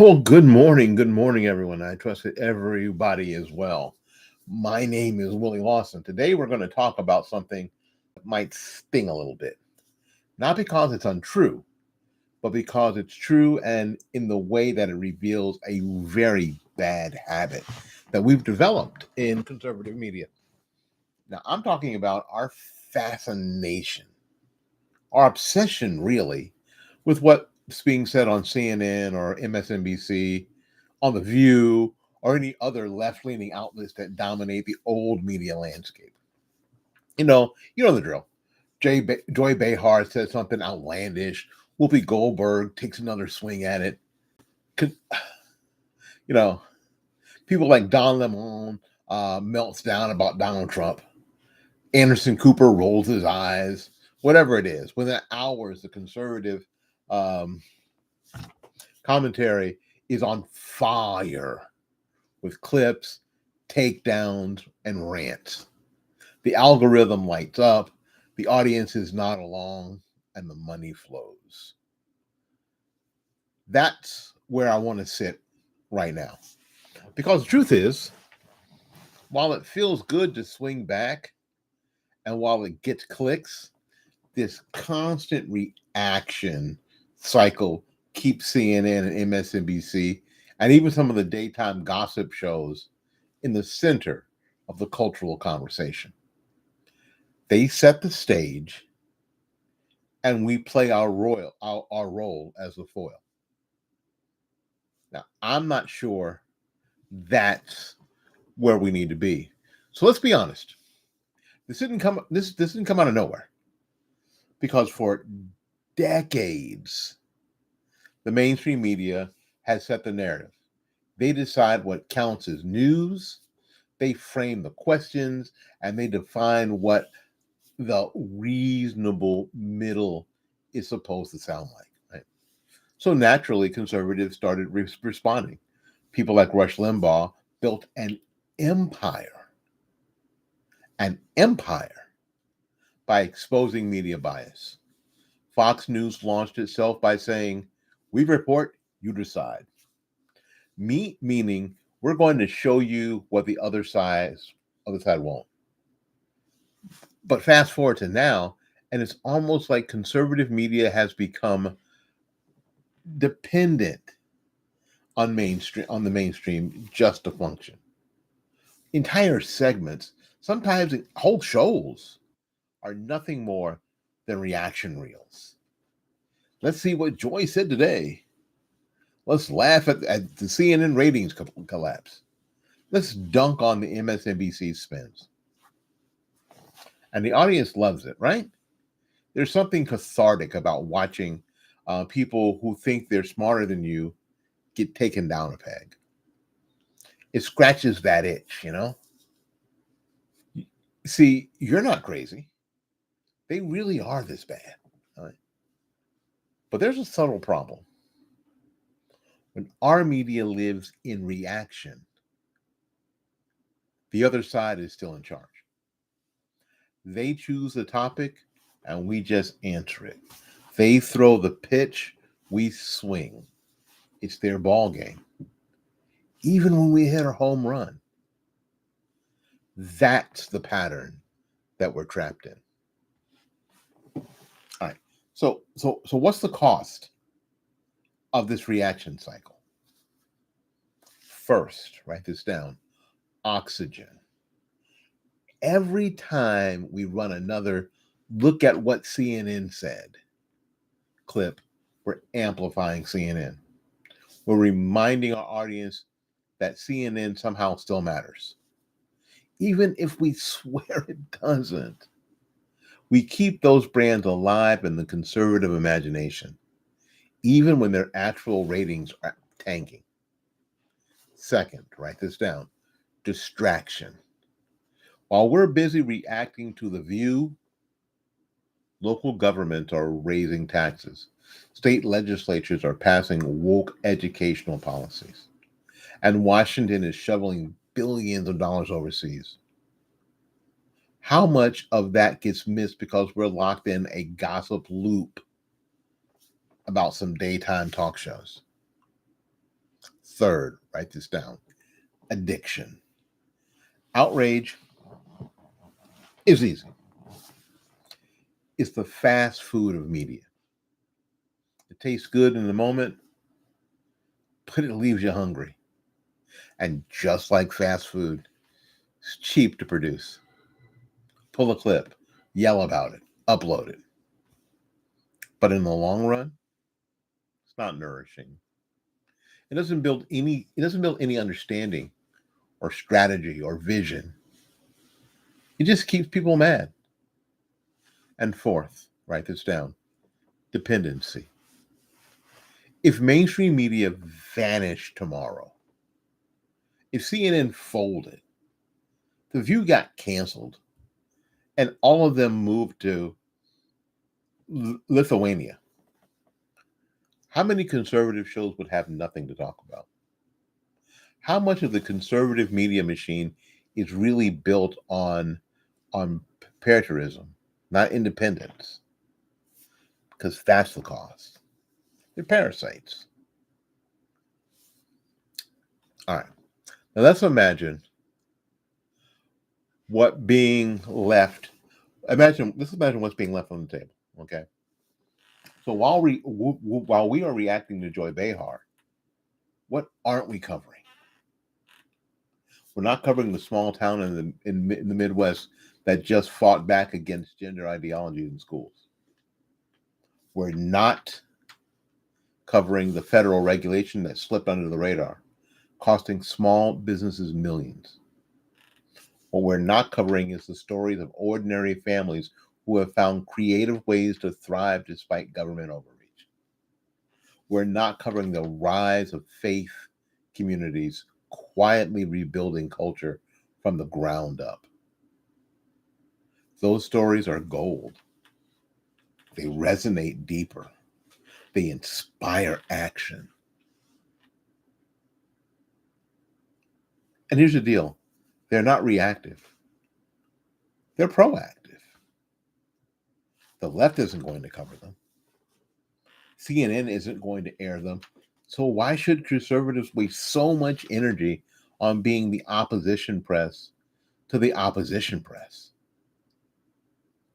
Well, good morning, everyone. I trust that everybody is well. My name is Willie Lawson. Today, we're going to talk about something that might sting a little bit, not because it's untrue, but because it's true and in the way that it reveals a very bad habit that we've developed in conservative media. Now, I'm talking about our fascination, our obsession, really, with what's being said on CNN or MSNBC, on The View, or any other left-leaning outlets that dominate the old media landscape. You know the drill. Joy Behar says something outlandish. Whoopi Goldberg takes another swing at it. Con- You know, people like Don Lemon melts down about Donald Trump. Anderson Cooper rolls his eyes. Whatever it is, within hours, the conservative um, commentary is on fire with clips, takedowns, and rants. The algorithm lights up, the audience is not along, and the money flows. That's where I want to sit right now. Because the truth is, while it feels good to swing back, and while it gets clicks, this constant reaction cycle keeps CNN and MSNBC and even some of the daytime gossip shows in the center of the cultural conversation. They set the stage and we play our role as the foil. Now, I'm not sure that's where we need to be. So let's be honest. This didn't come out of nowhere. Because for decades, the mainstream media has set the narrative. They decide what counts as news, they frame the questions, and they define what the reasonable middle is supposed to sound like. Right? So naturally, conservatives started responding. People like Rush Limbaugh built empire, an empire by exposing media bias. Fox News launched itself by saying, "We report, you decide." Meaning we're going to show you what the other side won't. But fast forward to now, and it's almost like conservative media has become dependent on the mainstream just to function. Entire segments, sometimes whole shows, are nothing more than reaction reels. Let's see what Joy said today. Let's laugh at the CNN ratings collapse. Let's dunk on the MSNBC spins. And the audience loves it, right? There's something cathartic about watching people who think they're smarter than you get taken down a peg. It scratches that itch. See, you're not crazy. They really are this bad. Right? But there's a subtle problem. When our media lives in reaction, the other side is still in charge. They choose the topic and we just answer it. They throw the pitch, we swing. It's their ball game. Even when we hit a home run, that's the pattern that we're trapped in. All right. So what's the cost of this reaction cycle? First, write this down. Oxygen. Every time we run another look at what CNN said clip, we're amplifying CNN. We're reminding our audience that CNN somehow still matters. Even if we swear it doesn't. We keep those brands alive in the conservative imagination, even when their actual ratings are tanking. Second, write this down. Distraction. While we're busy reacting to The View, local governments are raising taxes. State legislatures are passing woke educational policies. And Washington is shoveling billions of dollars overseas. How much of that gets missed because we're locked in a gossip loop about some daytime talk shows? Third, write this down, addiction. Outrage is easy. It's the fast food of media. It tastes good in the moment, but it leaves you hungry. And just like fast food, it's cheap to produce. Pull a clip, yell about it, upload it. But in the long run, it's not nourishing. It doesn't build any understanding or strategy or vision. It just keeps people mad. And fourth, write this down, dependency. If mainstream media vanished tomorrow, if CNN folded, The View got canceled, and all of them moved to Lithuania, how many conservative shows would have nothing to talk about? How much of the conservative media machine is really built on patriotism, not independence? Because that's the cost. They're parasites. All right. Now let's imagine what being left. Let's imagine what's being left on the table. Okay. So while we are reacting to Joy Behar, what aren't we covering? We're not covering the small town in the Midwest that just fought back against gender ideology in schools. We're not covering the federal regulation that slipped under the radar, costing small businesses millions. What we're not covering is the stories of ordinary families who have found creative ways to thrive despite government overreach. We're not covering the rise of faith communities quietly rebuilding culture from the ground up. Those stories are gold. They resonate deeper. They inspire action. And here's the deal. They're not reactive. They're proactive. The left isn't going to cover them. CNN isn't going to air them. So why should conservatives waste so much energy on being the opposition press to the opposition press?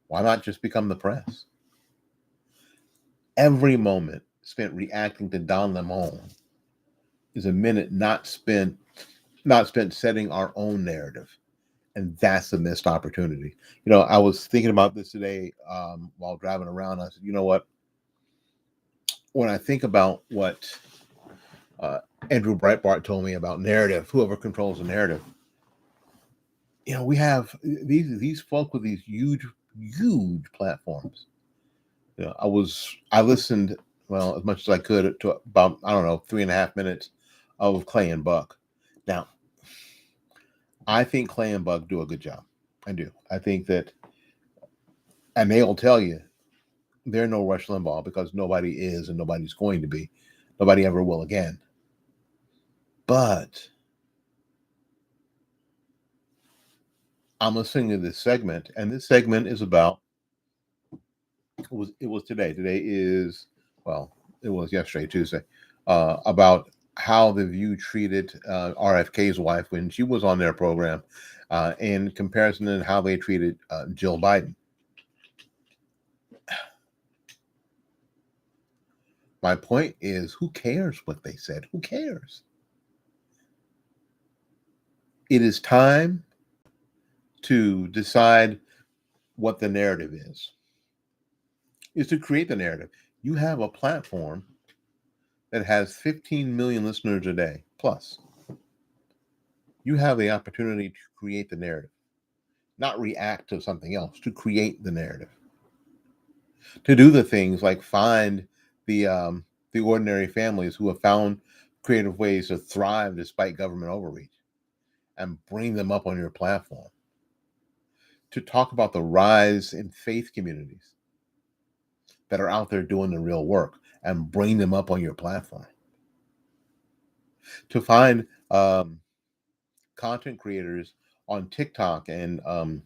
Why not just become the press? Every moment spent reacting to Don Lemon is a minute not spent setting our own narrative. And that's a missed opportunity. I was thinking about this today while driving around. I said, you know what? When I think about what Andrew Breitbart told me about narrative, whoever controls the narrative, we have these folk with these huge platforms. I listened, as much as I could, to about 3.5 minutes of Clay and Buck. Now, I think Clay and Buck do a good job. I do. I think that, and they'll tell you, they're no Rush Limbaugh because nobody is and nobody's going to be. Nobody ever will again. But I'm listening to this segment, and this segment is about, it was today. Today is, it was yesterday, Tuesday, about how The View treated RFK's wife when she was on their program in comparison to how they treated Jill Biden. My point is, who cares what they said? Who cares? It is time to decide what the narrative is to create the narrative. You have a platform that has 15 million listeners a day plus. You have the opportunity to create the narrative, not react to something else, to create the narrative, to do the things like find the ordinary families who have found creative ways to thrive despite government overreach and bring them up on your platform, to talk about the rise in faith communities that are out there doing the real work and bring them up on your platform, to find content creators on TikTok and on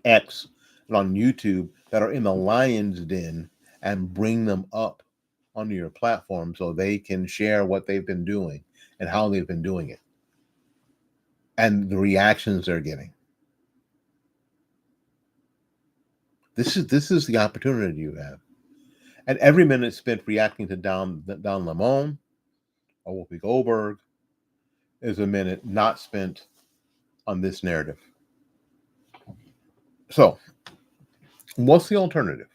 X and on YouTube that are in the lion's den and bring them up onto your platform so they can share what they've been doing and how they've been doing it and the reactions they're getting. This is the opportunity you have. And every minute spent reacting to Don Lemon or Whoopi Goldberg is a minute not spent on this narrative. So, what's the alternative?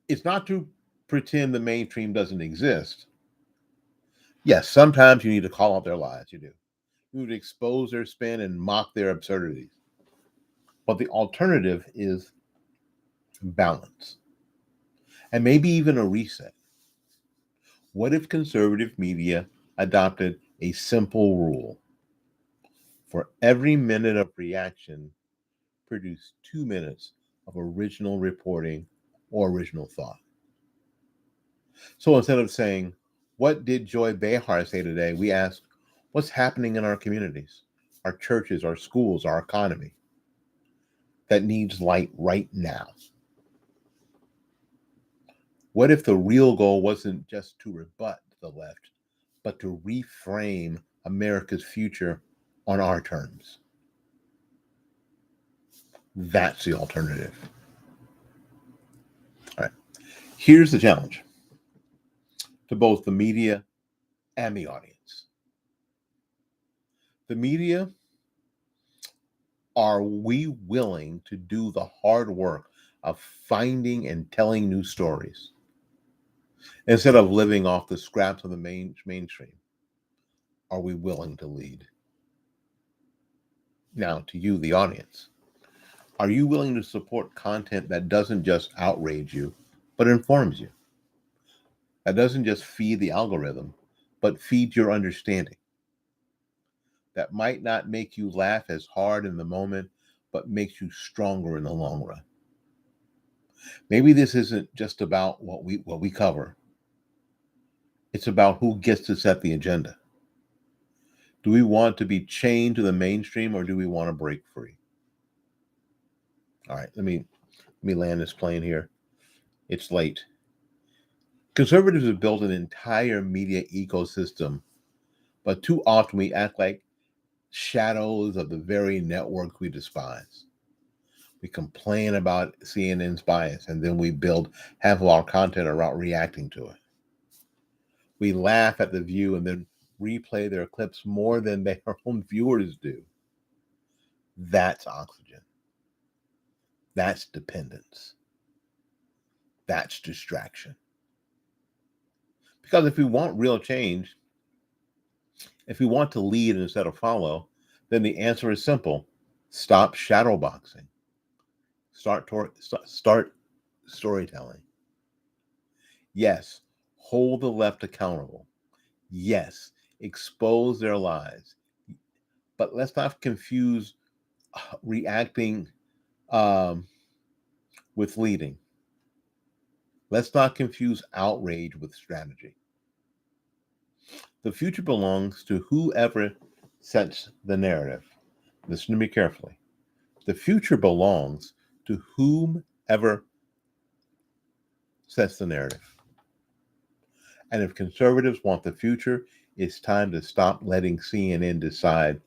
It's not to pretend the mainstream doesn't exist. Yes, sometimes you need to call out their lies. You do. You need to expose their spin and mock their absurdities. But the alternative is balance and maybe even a reset. What if conservative media adopted a simple rule? For every minute of reaction, produce 2 minutes of original reporting or original thought. So instead of saying, what did Joy Behar say today? We ask, what's happening in our communities, our churches, our schools, our economy that needs light right now? What if the real goal wasn't just to rebut the left, but to reframe America's future on our terms? That's the alternative. All right. Here's the challenge to both the media and the audience. The media, are we willing to do the hard work of finding and telling new stories instead of living off the scraps of the mainstream? Are we willing to lead? Now, to you, the audience, are you willing to support content that doesn't just outrage you, but informs you? That doesn't just feed the algorithm, but feeds your understanding. That might not make you laugh as hard in the moment, but makes you stronger in the long run. Maybe this isn't just about what we cover. It's about who gets to set the agenda. Do we want to be chained to the mainstream or do we want to break free? All right, let me land this plane here. It's late. Conservatives have built an entire media ecosystem, but too often we act like shadows of the very network we despise. We complain about CNN's bias, and then we build half of our content around reacting to it. We laugh at The View and then replay their clips more than their own viewers do. That's oxygen. That's dependence. That's distraction. Because if we want real change, if we want to lead instead of follow, then the answer is simple. Stop shadowboxing. Start storytelling. Yes, hold the left accountable. Yes, expose their lies. But let's not confuse reacting with leading. Let's not confuse outrage with strategy. The future belongs to whoever sets the narrative. Listen to me carefully. The future belongs to whomever sets the narrative. And if conservatives want the future, it's time to stop letting CNN decide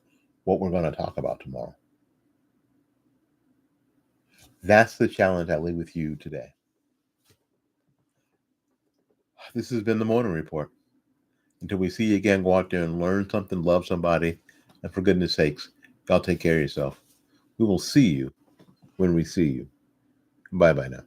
what we're going to talk about tomorrow. That's the challenge I leave with you today. This has been the Morning Report. Until we see you again, go out there and learn something, love somebody, and for goodness sakes, y'all take care of yourself. We will see you when we see you. Bye-bye now.